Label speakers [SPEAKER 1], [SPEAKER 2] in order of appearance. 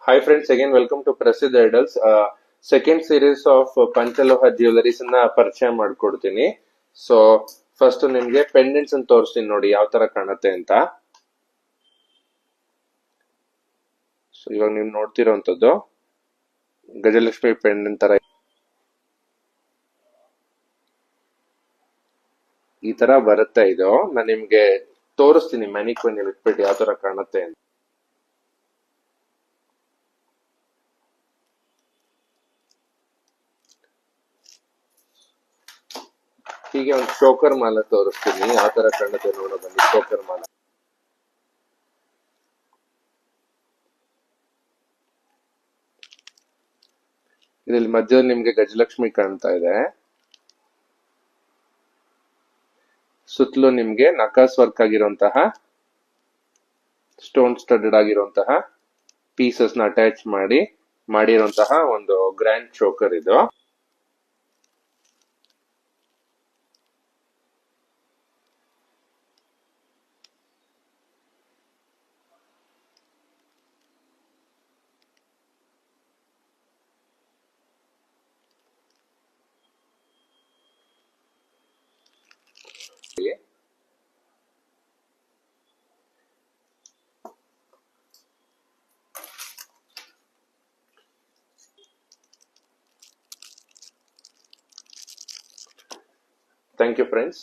[SPEAKER 1] Hi friends, again welcome to Prasid Idols. Second series of Panchaloha Jewelries ಅನ್ನ ಪರಿಚಯ ಮಾಡ್ಕೊಡ್ತೀನಿ. So first ನಿಮ್ಗೆ pendants ಅನ್ನು ತೋರಿಸ್ತೀನಿ ನೋಡಿ ಯಾವ ತರ ಕಾಣುತ್ತೆ ಅಂತ. ಸೊ ಇವಾಗ ನೀವು ನೋಡ್ತಿರೋಂಥದ್ದು ಗಜಲಕ್ಷ್ಮಿ ಪೆಂಡೆಂಟ್ ತರ ಈ ತರ ಬರುತ್ತೆ ಇದು. ನಾನು ನಿಮ್ಗೆ ತೋರಿಸ್ತೀನಿ ಮ್ಯಾನಿಕ್ವಿನ್ ಇಟ್ಬಿಟ್ಟು ಯಾವ ತರ ಕಾಣುತ್ತೆ ಅಂತ. ಹೀಗೆ ಒಂದು ಚೋಕರ್ ಮಾಲ ತೋರಿಸ್ತೀನಿ ಯಾವ ತರ ಕಾಣುತ್ತೆ ನೋಡೋ ಬನ್ನಿ. ಚೋಕರ್ ಮಾಲ ಇದ್ರಲ್ಲಿ ಮಧ್ಯದಲ್ಲಿ ನಿಮ್ಗೆ ಗಜಲಕ್ಷ್ಮಿ ಕಾಣ್ತಾ ಇದೆ. ಸುತ್ತಲೂ ನಿಮ್ಗೆ ನಕಾಸ್ ವರ್ಕ್ ಆಗಿರುವಂತಹ ಸ್ಟೋನ್ ಸ್ಟಡೆಡ್ ಆಗಿರುವಂತಹ ಪೀಸಸ್ ನ ಅಟ್ಯಾಚ್ ಮಾಡಿರುವಂತಹ ಒಂದು ಗ್ರ್ಯಾಂಡ್ ಚೋಕರ್ ಇದು. Thank you friends.